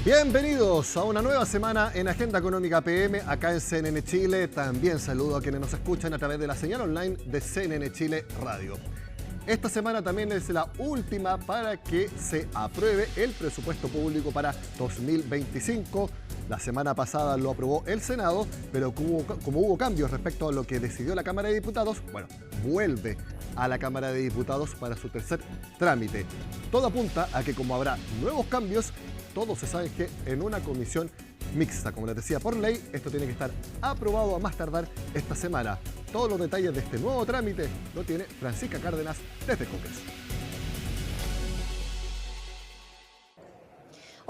Bienvenidos a una nueva semana en Agenda Económica PM, acá en CNN Chile. También saludo a quienes nos escuchan a través de la señal online de CNN Chile Radio. Esta semana también es la última para que se apruebe el presupuesto público para 2025. La semana pasada lo aprobó el Senado, pero como hubo cambios respecto a lo que decidió la Cámara de Diputados, bueno, vuelve a la Cámara de Diputados para su tercer trámite. Todo apunta a que como habrá nuevos cambios, todos se saben que en una comisión mixta, como les decía, por ley, esto tiene que estar aprobado a más tardar esta semana. Todos los detalles de este nuevo trámite lo tiene Francisca Cárdenas desde el Congreso.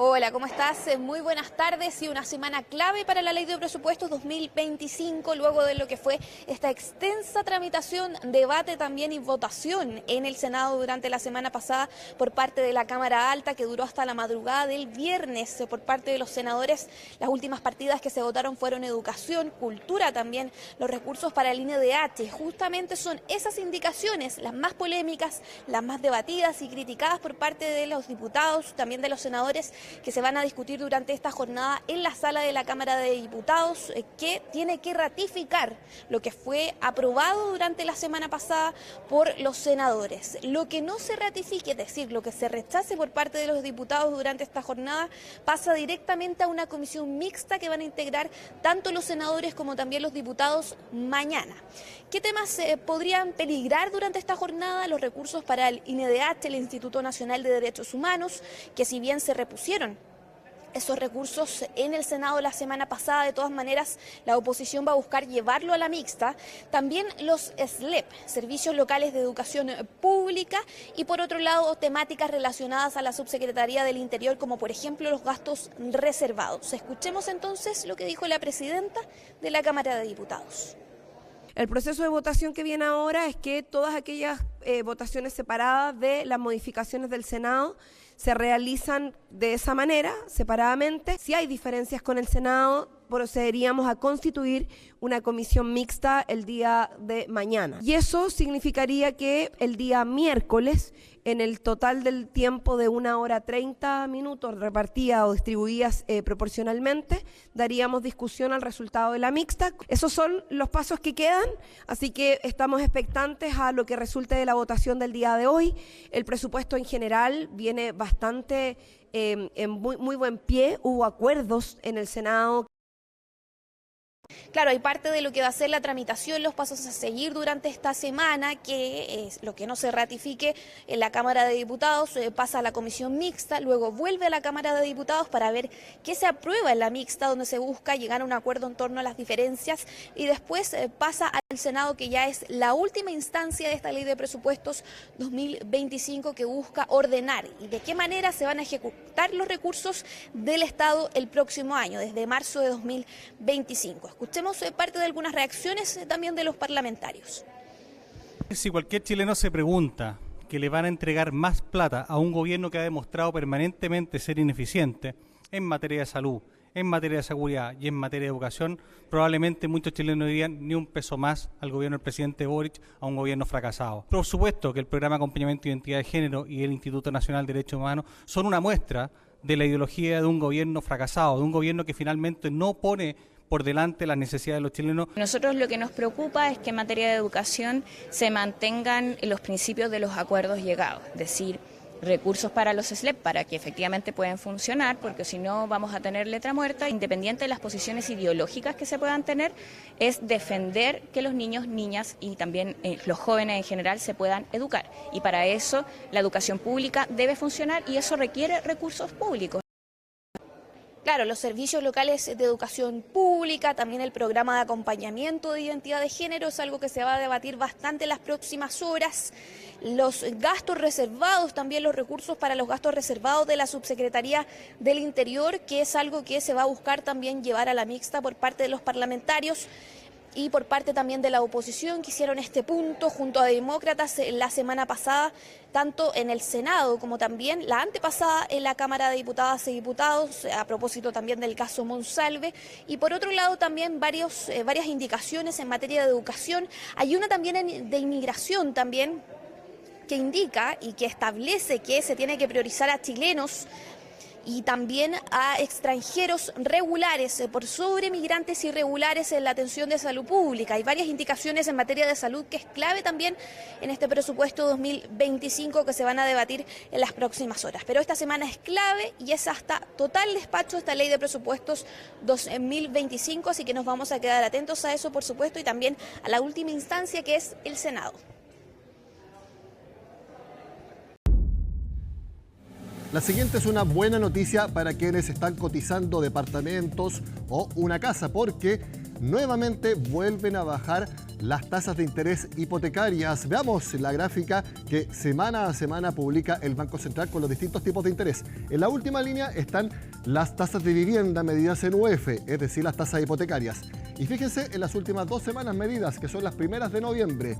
Hola, ¿cómo estás? Muy buenas tardes y una semana clave para la Ley de Presupuestos 2025, luego de lo que fue esta extensa tramitación, debate también y votación en el Senado durante la semana pasada por parte de la Cámara Alta, que duró hasta la madrugada del viernes por parte de los senadores. Las últimas partidas que se votaron fueron educación, cultura también, los recursos para el INDH. Justamente son esas indicaciones las más polémicas, las más debatidas y criticadas por parte de los diputados, también de los senadores, que se van a discutir durante esta jornada en la sala de la Cámara de Diputados, que tiene que ratificar lo que fue aprobado durante la semana pasada por los senadores. Lo que no se ratifique, es decir, lo que se rechace por parte de los diputados durante esta jornada, pasa directamente a una comisión mixta que van a integrar tanto los senadores como también los diputados mañana. ¿Qué temas podrían peligrar durante esta jornada? Los recursos para el INDH, el Instituto Nacional de Derechos Humanos, que si bien se repusieron esos recursos en el Senado la semana pasada, de todas maneras la oposición va a buscar llevarlo a la mixta. También los SLEP, Servicios Locales de Educación Pública, y por otro lado temáticas relacionadas a la Subsecretaría del Interior, como por ejemplo los gastos reservados. Escuchemos entonces lo que dijo la presidenta de la Cámara de Diputados. El proceso de votación que viene ahora es que todas aquellas votaciones separadas de las modificaciones del Senado se realizan de esa manera, separadamente. Si hay diferencias con el Senado, procederíamos a constituir una comisión mixta el día de mañana. Y eso significaría que el día miércoles, en el total del tiempo de 1 hora 30 minutos repartidas o distribuidas proporcionalmente, daríamos discusión al resultado de la mixta. Esos son los pasos que quedan, así que estamos expectantes a lo que resulte de la votación del día de hoy. El presupuesto en general viene bastante en muy buen pie. Hubo acuerdos en el Senado. Claro, hay parte de lo que va a ser la tramitación, los pasos a seguir durante esta semana, que es lo que no se ratifique en la Cámara de Diputados, pasa a la comisión mixta, luego vuelve a la Cámara de Diputados para ver qué se aprueba en la mixta, donde se busca llegar a un acuerdo en torno a las diferencias, y después pasa al Senado, que ya es la última instancia de esta Ley de Presupuestos 2025, que busca ordenar y de qué manera se van a ejecutar los recursos del Estado el próximo año, desde marzo de 2025. Escuchemos parte de algunas reacciones también de los parlamentarios. Si cualquier chileno se pregunta que le van a entregar más plata a un gobierno que ha demostrado permanentemente ser ineficiente en materia de salud, en materia de seguridad y en materia de educación, probablemente muchos chilenos dirían ni un peso más al gobierno del presidente Boric, a un gobierno fracasado. Por supuesto que el programa de acompañamiento de identidad de género y el Instituto Nacional de Derechos Humanos son una muestra de la ideología de un gobierno fracasado, de un gobierno que finalmente no pone por delante las necesidades de los chilenos. Nosotros lo que nos preocupa es que en materia de educación se mantengan los principios de los acuerdos llegados, es decir, recursos para los SLEP para que efectivamente puedan funcionar, porque si no vamos a tener letra muerta. Independiente de las posiciones ideológicas que se puedan tener, es defender que los niños, niñas y también los jóvenes en general se puedan educar, y para eso la educación pública debe funcionar y eso requiere recursos públicos. Claro, los servicios locales de educación pública, también el programa de acompañamiento de identidad de género es algo que se va a debatir bastante en las próximas horas. Los gastos reservados, también los recursos para los gastos reservados de la Subsecretaría del Interior, que es algo que se va a buscar también llevar a la mixta por parte de los parlamentarios y por parte también de la oposición, que hicieron este punto junto a demócratas la semana pasada, tanto en el Senado como también la antepasada en la Cámara de Diputadas y Diputados, a propósito también del caso Monsalve. Y por otro lado también varias indicaciones en materia de educación. Hay una también de inmigración también, que indica y que establece que se tiene que priorizar a chilenos y también a extranjeros regulares por sobre migrantes irregulares en la atención de salud pública. Hay varias indicaciones en materia de salud que es clave también en este presupuesto 2025 que se van a debatir en las próximas horas. Pero esta semana es clave y es hasta total despacho esta ley de presupuestos 2025, así que nos vamos a quedar atentos a eso, por supuesto, y también a la última instancia que es el Senado. La siguiente es una buena noticia para quienes están cotizando departamentos o una casa, porque nuevamente vuelven a bajar las tasas de interés hipotecarias. Veamos la gráfica que semana a semana publica el Banco Central con los distintos tipos de interés. En la última línea están las tasas de vivienda medidas en UF, es decir, las tasas hipotecarias. Y fíjense en las últimas 2 semanas medidas, que son las primeras de noviembre,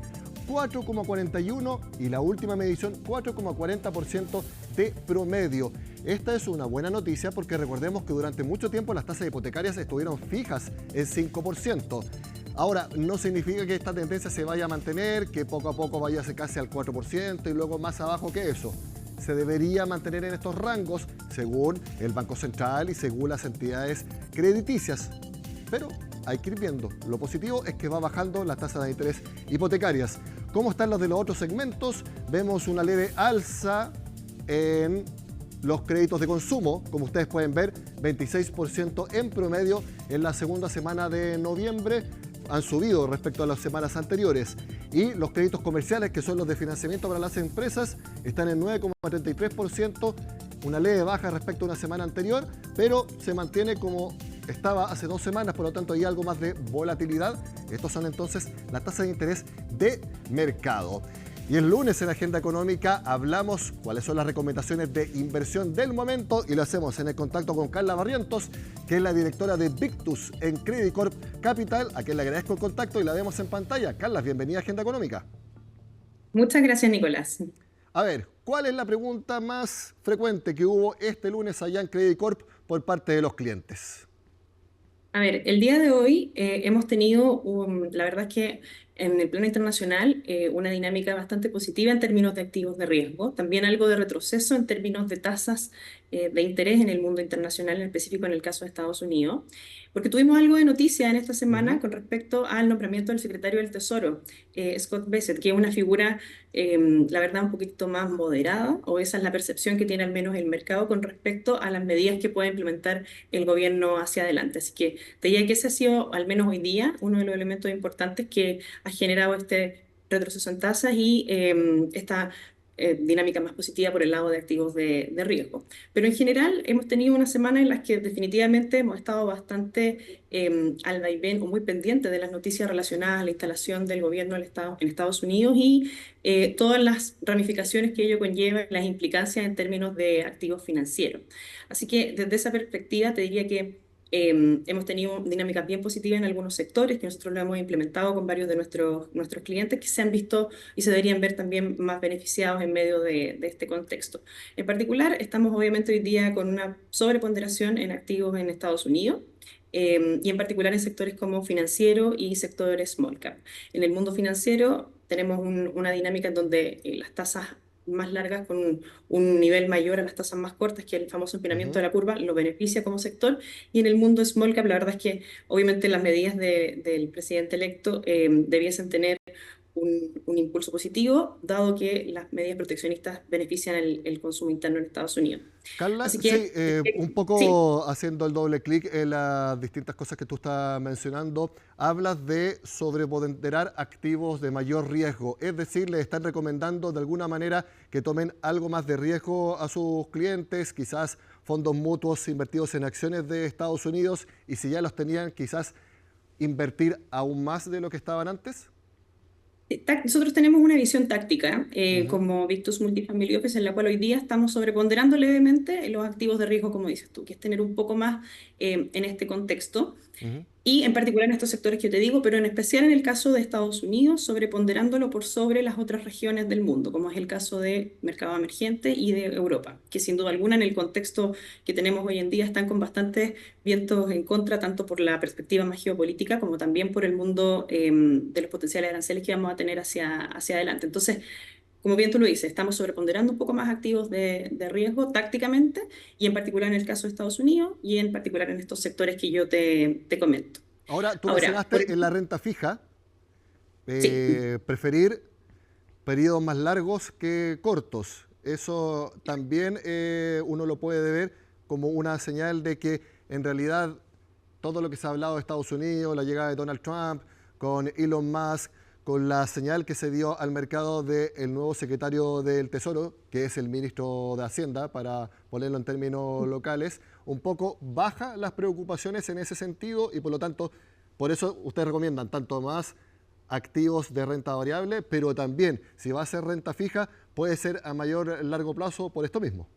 4,41 y la última medición 4,40% de promedio. Esta es una buena noticia porque recordemos que durante mucho tiempo las tasas hipotecarias estuvieron fijas en 5%. Ahora, no significa que esta tendencia se vaya a mantener, que poco a poco vaya a acercarse al 4% y luego más abajo que eso. Se debería mantener en estos rangos según el Banco Central y según las entidades crediticias. Pero hay que ir viendo. Lo positivo es que va bajando las tasas de interés hipotecarias. ¿Cómo están las de los otros segmentos? Vemos una leve alza en los créditos de consumo, como ustedes pueden ver, 26% en promedio en la segunda semana de noviembre, han subido respecto a las semanas anteriores. Y los créditos comerciales, que son los de financiamiento para las empresas, están en 9,33%, una leve baja respecto a una semana anterior, pero se mantiene como estaba hace 2 semanas, por lo tanto hay algo más de volatilidad. Estos son entonces las tasas de interés de mercado. Y el lunes en la Agenda Económica hablamos cuáles son las recomendaciones de inversión del momento y lo hacemos en el contacto con Carla Barrientos, que es la directora de Victus en Credicorp Capital, a quien le agradezco el contacto y la vemos en pantalla. Carla, bienvenida a Agenda Económica. Muchas gracias, Nicolás. A ver, ¿cuál es la pregunta más frecuente que hubo este lunes allá en Credicorp por parte de los clientes? A ver, el día de hoy hemos tenido, la verdad es que en el plano internacional, una dinámica bastante positiva en términos de activos de riesgo, también algo de retroceso en términos de tasas de interés en el mundo internacional, en específico en el caso de Estados Unidos, porque tuvimos algo de noticia en esta semana con respecto al nombramiento del secretario del Tesoro, Scott Bessent, que es una figura, la verdad, un poquito más moderada, o esa es la percepción que tiene al menos el mercado con respecto a las medidas que puede implementar el gobierno hacia adelante. Así que te diría que ese ha sido, al menos hoy día, uno de los elementos importantes que ha generado este retroceso en tasas y esta dinámica más positiva por el lado de activos de riesgo. Pero en general hemos tenido una semana en la que definitivamente hemos estado bastante al vaivén o muy pendientes de las noticias relacionadas a la instalación del gobierno en Estados Unidos y todas las ramificaciones que ello conlleva, las implicancias en términos de activos financieros. Así que desde esa perspectiva te diría que hemos tenido dinámicas bien positivas en algunos sectores que nosotros lo hemos implementado con varios de nuestros clientes que se han visto y se deberían ver también más beneficiados en medio de este contexto. En particular, estamos obviamente hoy día con una sobreponderación en activos en Estados Unidos. Y en particular en sectores como financiero y sector small cap. En el mundo financiero tenemos una dinámica en donde las tasas más largas con un nivel mayor a las tasas más cortas, que el famoso empinamiento de la curva lo beneficia como sector, y en el mundo small cap la verdad es que obviamente las medidas del presidente electo debiesen tener un impulso positivo, dado que las medidas proteccionistas benefician el consumo interno en Estados Unidos. Carla, Así que, sí, un poco sí, haciendo el doble clic en las distintas cosas que tú estás mencionando, hablas de sobreponderar activos de mayor riesgo, es decir, le están recomendando de alguna manera que tomen algo más de riesgo a sus clientes, quizás fondos mutuos invertidos en acciones de Estados Unidos, y si ya los tenían, quizás invertir aún más de lo que estaban antes. Nosotros tenemos una visión táctica como Victus Multifamily Office, en la cual hoy día estamos sobreponderando levemente los activos de riesgo, como dices tú, que es tener un poco más en este contexto. Y en particular en estos sectores que yo te digo, pero en especial en el caso de Estados Unidos, sobreponderándolo por sobre las otras regiones del mundo, como es el caso de mercado emergente y de Europa, que sin duda alguna en el contexto que tenemos hoy en día están con bastantes vientos en contra, tanto por la perspectiva más geopolítica como también por el mundo de los potenciales aranceles que vamos a tener hacia adelante. Entonces, como bien tú lo dices, estamos sobreponderando un poco más activos de riesgo tácticamente, y en particular en el caso de Estados Unidos y en particular en estos sectores que yo te comento. Ahora, tú Ahora, por mencionaste en la ejemplo, renta fija sí. preferir periodos más largos que cortos. Eso también uno lo puede ver como una señal de que en realidad todo lo que se ha hablado de Estados Unidos, la llegada de Donald Trump, con Elon Musk, con la señal que se dio al mercado del nuevo secretario del Tesoro, que es el ministro de Hacienda, para ponerlo en términos locales, un poco baja las preocupaciones en ese sentido y por lo tanto, por eso ustedes recomiendan tanto más activos de renta variable, pero también si va a ser renta fija, puede ser a mayor largo plazo por esto mismo.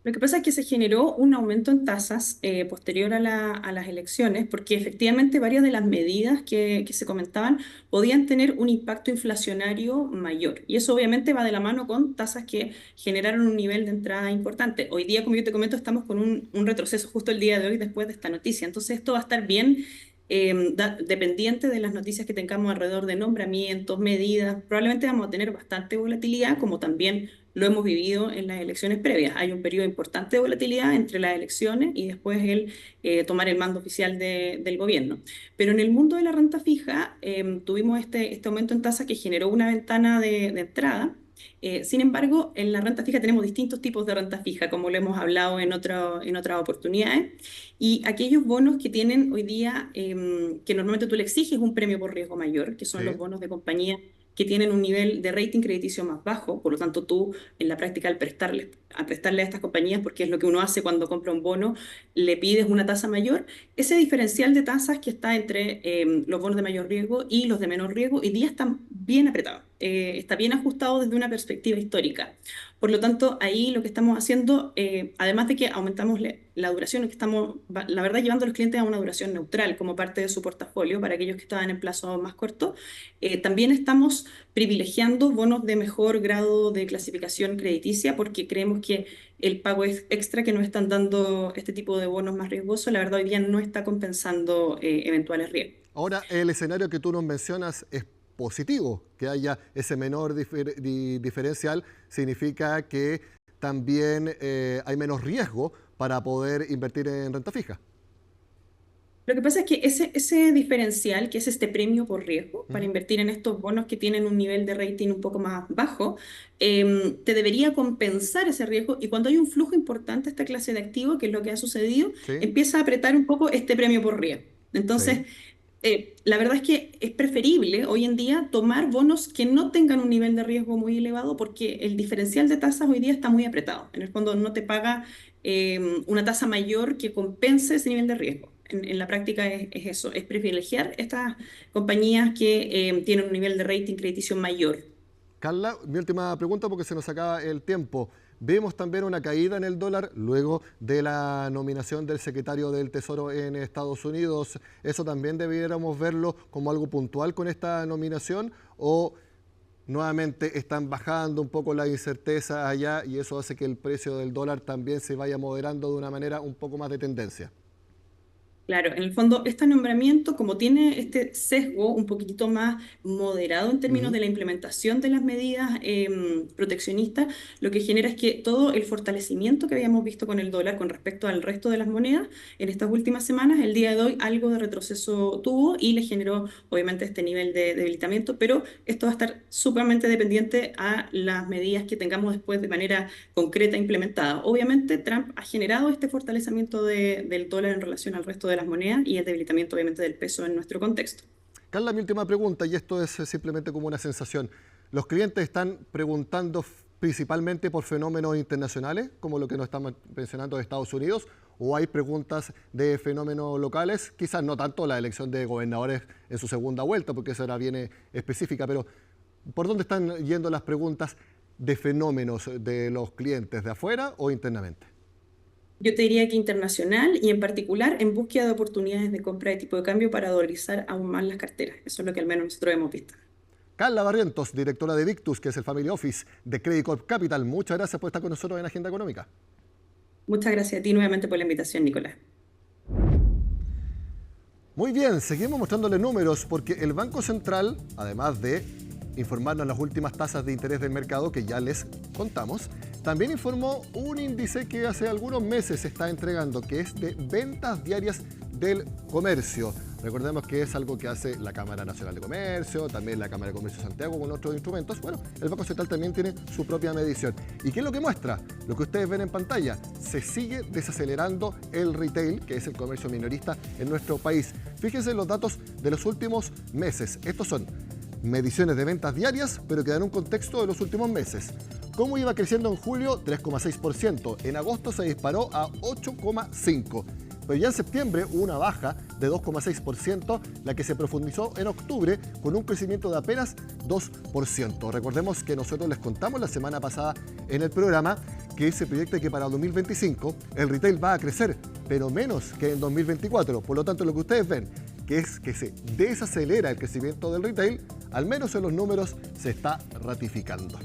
Lo que pasa es que se generó un aumento en tasas posterior a las elecciones, porque efectivamente varias de las medidas que se comentaban podían tener un impacto inflacionario mayor. Y eso obviamente va de la mano con tasas que generaron un nivel de entrada importante. Hoy día, como yo te comento, estamos con un retroceso justo el día de hoy después de esta noticia. Entonces esto va a estar bien dependiente de las noticias que tengamos alrededor de nombramientos, medidas. Probablemente vamos a tener bastante volatilidad, como también lo hemos vivido en las elecciones previas. Hay un periodo importante de volatilidad entre las elecciones y después el tomar el mando oficial del gobierno. Pero en el mundo de la renta fija tuvimos este aumento en tasa que generó una ventana de entrada. Sin embargo, en la renta fija tenemos distintos tipos de renta fija, como lo hemos hablado en otras oportunidades, y aquellos bonos que tienen hoy día, que normalmente tú le exiges un premio por riesgo mayor, que son los Sí. bonos de compañía que tienen un nivel de rating crediticio más bajo. Por lo tanto, tú en la práctica al prestarle a estas compañías, porque es lo que uno hace cuando compra un bono, le pides una tasa mayor. Ese diferencial de tasas que está entre los bonos de mayor riesgo y los de menor riesgo, hoy día está bien apretado, está bien ajustado desde una perspectiva histórica. Por lo tanto, ahí lo que estamos haciendo, además de que aumentamos la duración, que estamos, la verdad, llevando a los clientes a una duración neutral como parte de su portafolio para aquellos que estaban en plazo más corto, también estamos privilegiando bonos de mejor grado de clasificación crediticia, porque creemos que el pago extra que nos están dando este tipo de bonos más riesgosos, la verdad, hoy día no está compensando eventuales riesgos. Ahora, el escenario que tú nos mencionas es positivo, que haya ese menor diferencial, significa que también hay menos riesgo para poder invertir en renta fija. Lo que pasa es que ese diferencial, que es este premio por riesgo para Ujú. invertir en estos bonos que tienen un nivel de rating un poco más bajo, te debería compensar ese riesgo, y cuando hay un flujo importante de esta clase de activo, que es lo que ha sucedido, Sí, empieza a apretar un poco este premio por riesgo. sí. Entonces, la verdad es que es preferible hoy en día tomar bonos que no tengan un nivel de riesgo muy elevado, porque el diferencial de tasas hoy día está muy apretado. En el fondo no te paga una tasa mayor que compense ese nivel de riesgo. En la práctica es eso, es privilegiar estas compañías que tienen un nivel de rating crediticio mayor. Carla, mi última pregunta porque se nos acaba el tiempo. Vemos también una caída en el dólar luego de la nominación del secretario del Tesoro en Estados Unidos. ¿Eso también debiéramos verlo como algo puntual con esta nominación o nuevamente están bajando un poco la incerteza allá y eso hace que el precio del dólar también se vaya moderando de una manera un poco más de tendencia? Claro, en el fondo, este nombramiento, como tiene este sesgo un poquitito más moderado en términos Ujú. de la implementación de las medidas proteccionistas, lo que genera es que todo el fortalecimiento que habíamos visto con el dólar con respecto al resto de las monedas en estas últimas semanas, el día de hoy algo de retroceso tuvo y le generó obviamente este nivel de debilitamiento, pero esto va a estar súpermente dependiente a las medidas que tengamos después de manera concreta implementada. Obviamente, Trump ha generado este fortalecimiento del dólar en relación al resto de las monedas y el debilitamiento obviamente del peso en nuestro contexto. Carla, mi última pregunta, y esto es simplemente como una sensación. ¿Los clientes están preguntando principalmente por fenómenos internacionales, como lo que nos estamos mencionando de Estados Unidos, o hay preguntas de fenómenos locales? Quizás no tanto la elección de gobernadores en su segunda vuelta, porque eso ahora viene específica, pero ¿por dónde están yendo las preguntas de fenómenos de los clientes, de afuera o internamente? Yo te diría que internacional, y en particular en búsqueda de oportunidades de compra de tipo de cambio para dolarizar aún más las carteras. Eso es lo que al menos nosotros hemos visto. Carla Barrientos, directora de Victus, que es el Family Office de Credit Corp Capital. Muchas gracias por estar con nosotros en Agenda Económica. Muchas gracias a ti nuevamente por la invitación, Nicolás. Muy bien, seguimos mostrándole números porque el Banco Central, además de informarnos las últimas tasas de interés del mercado que ya les contamos. También informó un índice que hace algunos meses se está entregando, que es de ventas diarias del comercio. Recordemos que es algo que hace la Cámara Nacional de Comercio, también la Cámara de Comercio de Santiago con otros instrumentos. Bueno, el Banco Central también tiene su propia medición. ¿Y qué es lo que muestra? Lo que ustedes ven en pantalla. Se sigue desacelerando el retail, que es el comercio minorista en nuestro país. Fíjense en los datos de los últimos meses. Estos son mediciones de ventas diarias, pero que dan un contexto de los últimos meses. ¿Cómo iba creciendo en julio? 3,6%. En agosto se disparó a 8,5%. Pero ya en septiembre hubo una baja de 2,6%, la que se profundizó en octubre con un crecimiento de apenas 2%. Recordemos que nosotros les contamos la semana pasada en el programa que se proyecta que para 2025 el retail va a crecer, pero menos que en 2024. Por lo tanto, lo que ustedes ven, que es que se desacelera el crecimiento del retail, al menos en los números se está ratificando.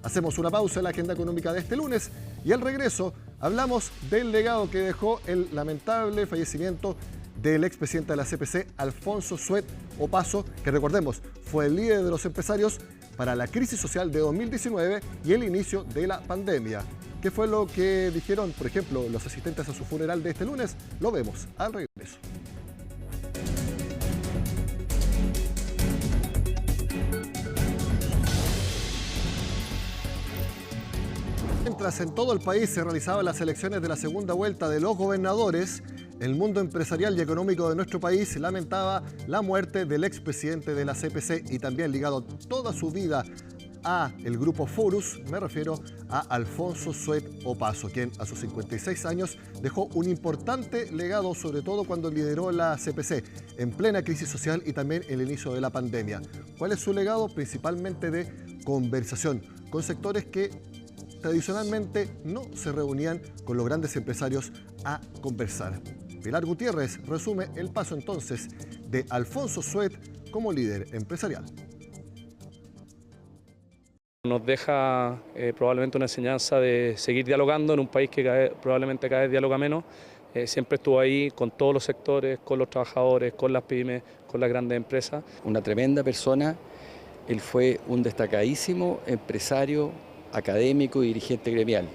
Hacemos una pausa en la agenda económica de este lunes y al regreso hablamos del legado que dejó el lamentable fallecimiento del expresidente de la CPC, Alfonso Suet Opaso, que recordemos fue el líder de los empresarios para la crisis social de 2019 y el inicio de la pandemia. ¿Qué fue lo que dijeron, por ejemplo, los asistentes a su funeral de este lunes? Lo vemos al regreso. Mientras en todo el país se realizaban las elecciones de la segunda vuelta de los gobernadores, el mundo empresarial y económico de nuestro país lamentaba la muerte del expresidente de la CPC y también ligado toda su vida a el grupo Forus, me refiero a Alfonso Suet Opaso, quien a sus 56 años dejó un importante legado, sobre todo cuando lideró la CPC en plena crisis social y también el inicio de la pandemia. ¿Cuál es su legado? Principalmente de conversación con sectores que tradicionalmente no se reunían con los grandes empresarios a conversar. Pilar Gutiérrez resume el paso entonces de Alfonso Suet como líder empresarial. Nos deja probablemente una enseñanza de seguir dialogando en un país que probablemente cada vez dialoga menos. Siempre estuvo ahí con todos los sectores, con los trabajadores, con las pymes, con las grandes empresas. Una tremenda persona, él fue un destacadísimo empresario, académico y dirigente gremial.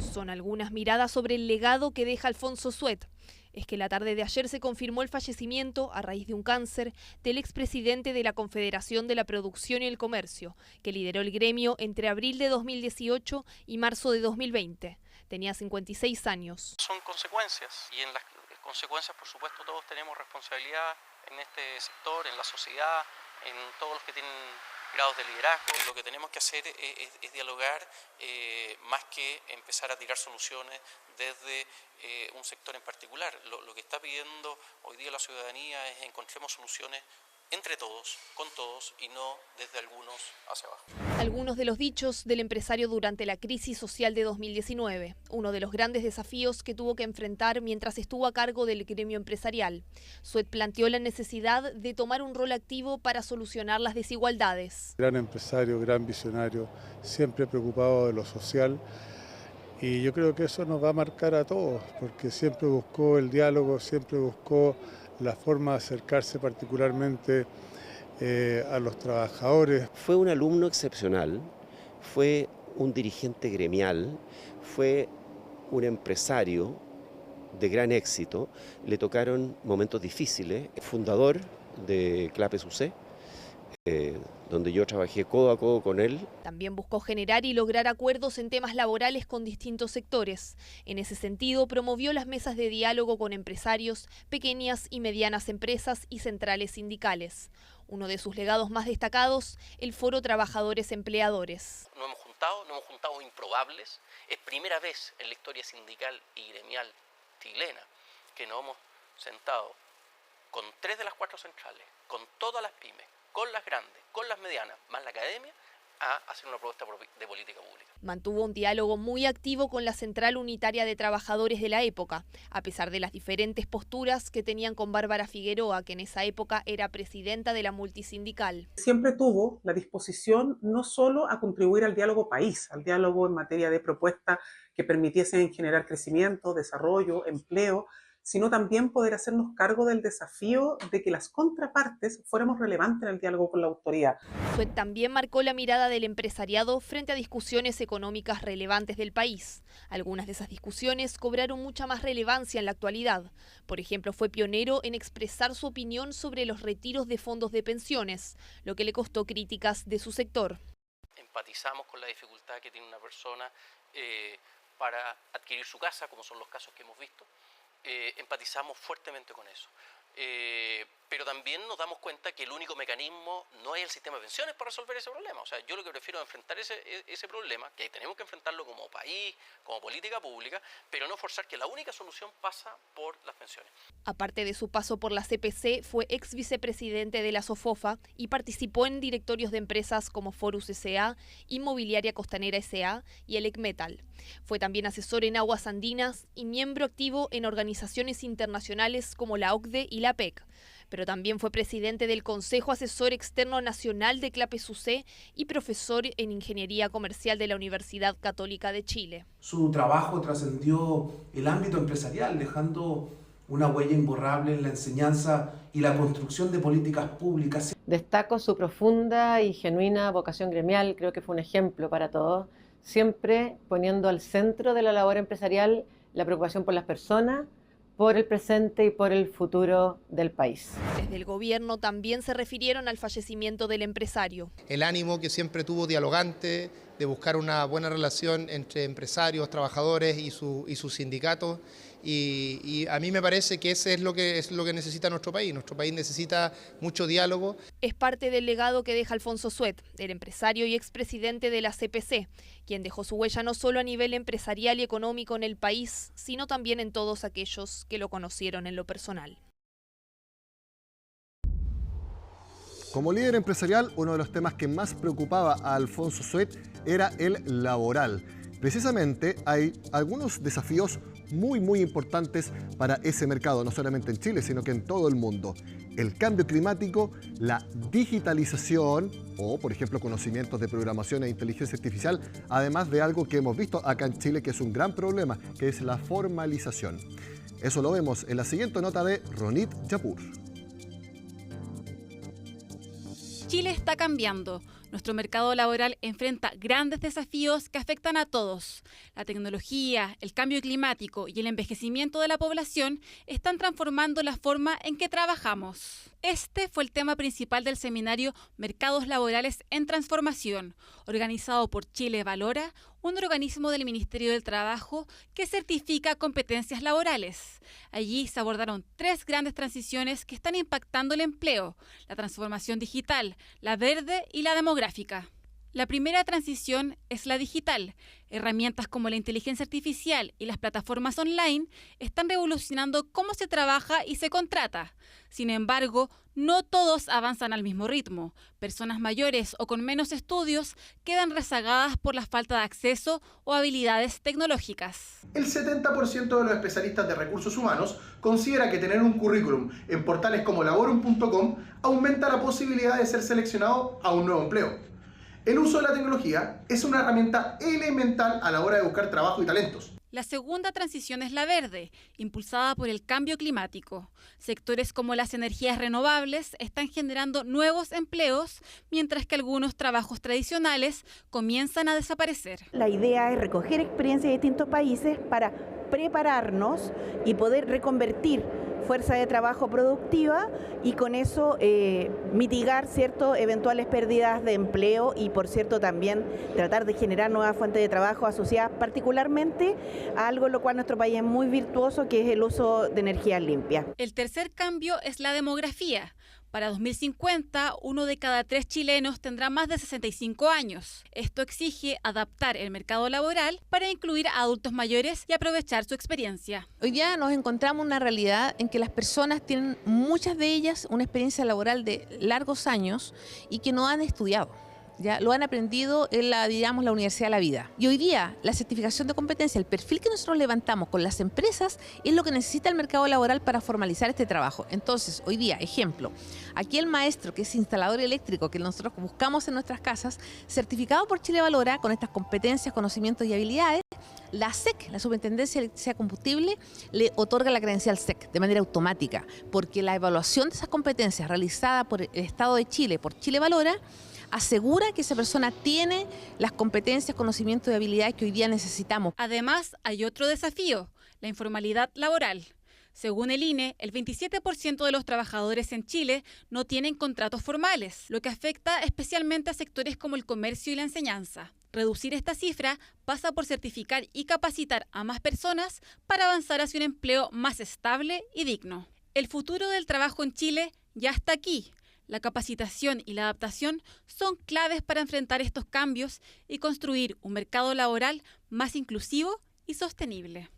Son algunas miradas sobre el legado que deja Alfonso Suet. Es que la tarde de ayer se confirmó el fallecimiento, a raíz de un cáncer, del expresidente de la Confederación de la Producción y el Comercio, que lideró el gremio entre abril de 2018 y marzo de 2020. Tenía 56 años. Son consecuencias, y en las consecuencias, por supuesto, todos tenemos responsabilidad en este sector, en la sociedad, en todos los que tienen grados de liderazgo. Lo que tenemos que hacer es dialogar más que empezar a tirar soluciones desde un sector en particular. Lo que está pidiendo hoy día la ciudadanía es encontremos soluciones entre todos, con todos y no desde algunos hacia abajo. Algunos de los dichos del empresario durante la crisis social de 2019, uno de los grandes desafíos que tuvo que enfrentar mientras estuvo a cargo del gremio empresarial. Suet planteó la necesidad de tomar un rol activo para solucionar las desigualdades. Gran empresario, gran visionario, siempre preocupado de lo social. Y yo creo que eso nos va a marcar a todos, porque siempre buscó el diálogo, siempre buscó la forma de acercarse particularmente a los trabajadores. Fue un alumno excepcional, fue un dirigente gremial, fue un empresario de gran éxito. Le tocaron momentos difíciles, fundador de Clapes UC, donde yo trabajé codo a codo con él. También buscó generar y lograr acuerdos en temas laborales con distintos sectores. En ese sentido, promovió las mesas de diálogo con empresarios, pequeñas y medianas empresas y centrales sindicales. Uno de sus legados más destacados, el Foro Trabajadores Empleadores. Nos hemos juntado improbables. Es primera vez en la historia sindical y gremial chilena que nos hemos sentado con 3 de las 4 centrales, con todas las pymes, con las grandes, con las medianas, más la academia, a hacer una propuesta de política pública. Mantuvo un diálogo muy activo con la Central Unitaria de Trabajadores de la época, a pesar de las diferentes posturas que tenían con Bárbara Figueroa, que en esa época era presidenta de la multisindical. Siempre tuvo la disposición no solo a contribuir al diálogo país, al diálogo en materia de propuestas que permitiesen generar crecimiento, desarrollo, empleo, sino también poder hacernos cargo del desafío de que las contrapartes fuéramos relevantes en el diálogo con la autoridad. Suet también marcó la mirada del empresariado frente a discusiones económicas relevantes del país. Algunas de esas discusiones cobraron mucha más relevancia en la actualidad. Por ejemplo, fue pionero en expresar su opinión sobre los retiros de fondos de pensiones, lo que le costó críticas de su sector. Empatizamos con la dificultad que tiene una persona para adquirir su casa, como son los casos que hemos visto. Empatizamos fuertemente con eso. Pero también nos damos cuenta que el único mecanismo no es el sistema de pensiones para resolver ese problema. O sea, yo lo que prefiero es enfrentar ese problema, que tenemos que enfrentarlo como país, como política pública, pero no forzar que la única solución pasa por las pensiones. Aparte de su paso por la CPC, fue ex vicepresidente de la SOFOFA y participó en directorios de empresas como Forus S.A., Inmobiliaria Costanera S.A. y Elec Metal. Fue también asesor en aguas andinas y miembro activo en organizaciones internacionales como la OCDE y la PEC. Pero también fue presidente del Consejo Asesor Externo Nacional de CLAPES-UC y profesor en Ingeniería Comercial de la Universidad Católica de Chile. Su trabajo trascendió el ámbito empresarial, dejando una huella imborrable en la enseñanza y la construcción de políticas públicas. Destaco su profunda y genuina vocación gremial, creo que fue un ejemplo para todos, siempre poniendo al centro de la labor empresarial la preocupación por las personas, por el presente y por el futuro del país. Desde el gobierno también se refirieron al fallecimiento del empresario. El ánimo que siempre tuvo dialogante, de buscar una buena relación entre empresarios, trabajadores y sus sindicatos. Y a mí me parece que ese es lo que necesita nuestro país. Nuestro país necesita mucho diálogo. Es parte del legado que deja Alfonso Suet, el empresario y expresidente de la CPC, quien dejó su huella no solo a nivel empresarial y económico en el país, sino también en todos aquellos que lo conocieron en lo personal. Como líder empresarial, uno de los temas que más preocupaba a Alfonso Suet era el laboral. Precisamente hay algunos desafíos muy importantes para ese mercado, no solamente en Chile, sino que en todo el mundo. El cambio climático, la digitalización o, por ejemplo, conocimientos de programación e inteligencia artificial, además de algo que hemos visto acá en Chile que es un gran problema, que es la formalización. Eso lo vemos en la siguiente nota de Ronit Yapur. Chile está cambiando. Nuestro mercado laboral enfrenta grandes desafíos que afectan a todos. La tecnología, el cambio climático y el envejecimiento de la población están transformando la forma en que trabajamos. Este fue el tema principal del seminario Mercados Laborales en Transformación, organizado por Chile Valora, un organismo del Ministerio del Trabajo que certifica competencias laborales. Allí se abordaron 3 grandes transiciones que están impactando el empleo: la transformación digital, la verde y la demográfica. La primera transición es la digital. Herramientas como la inteligencia artificial y las plataformas online están revolucionando cómo se trabaja y se contrata. Sin embargo, no todos avanzan al mismo ritmo. Personas mayores o con menos estudios quedan rezagadas por la falta de acceso o habilidades tecnológicas. El 70% de los especialistas de recursos humanos considera que tener un currículum en portales como laborum.com aumenta la posibilidad de ser seleccionado a un nuevo empleo. El uso de la tecnología es una herramienta elemental a la hora de buscar trabajo y talentos. La segunda transición es la verde, impulsada por el cambio climático. Sectores como las energías renovables están generando nuevos empleos, mientras que algunos trabajos tradicionales comienzan a desaparecer. La idea es recoger experiencias de distintos países para prepararnos y poder reconvertir fuerza de trabajo productiva y con eso mitigar eventuales pérdidas de empleo y, por cierto, también tratar de generar nuevas fuentes de trabajo asociadas particularmente a algo en lo cual nuestro país es muy virtuoso, que es el uso de energía limpia. El tercer cambio es la demografía. Para 2050, 1 de cada 3 chilenos tendrá más de 65 años. Esto exige adaptar el mercado laboral para incluir a adultos mayores y aprovechar su experiencia. Hoy día nos encontramos en una realidad en que las personas tienen, muchas de ellas, una experiencia laboral de largos años y que no han estudiado. ya lo han aprendido en la Universidad de la Vida. Y hoy día la certificación de competencia, el perfil que nosotros levantamos con las empresas es lo que necesita el mercado laboral para formalizar este trabajo. Entonces, hoy día, ejemplo, aquí el maestro que es instalador eléctrico que nosotros buscamos en nuestras casas, certificado por Chile Valora con estas competencias, conocimientos y habilidades, la SEC, la Superintendencia de Electricidad y Combustible, le otorga la credencial SEC de manera automática, porque la evaluación de esas competencias realizada por el Estado de Chile, por Chile Valora, asegura que esa persona tiene las competencias, conocimientos y habilidades que hoy día necesitamos. Además, hay otro desafío, la informalidad laboral. Según el INE, el 27% de los trabajadores en Chile no tienen contratos formales, lo que afecta especialmente a sectores como el comercio y la enseñanza. Reducir esta cifra pasa por certificar y capacitar a más personas para avanzar hacia un empleo más estable y digno. El futuro del trabajo en Chile ya está aquí. La capacitación y la adaptación son claves para enfrentar estos cambios y construir un mercado laboral más inclusivo y sostenible.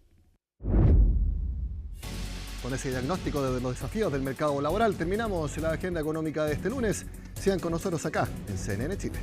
Con ese diagnóstico de los desafíos del mercado laboral terminamos la agenda económica de este lunes. Sigan con nosotros acá en CNN Chile.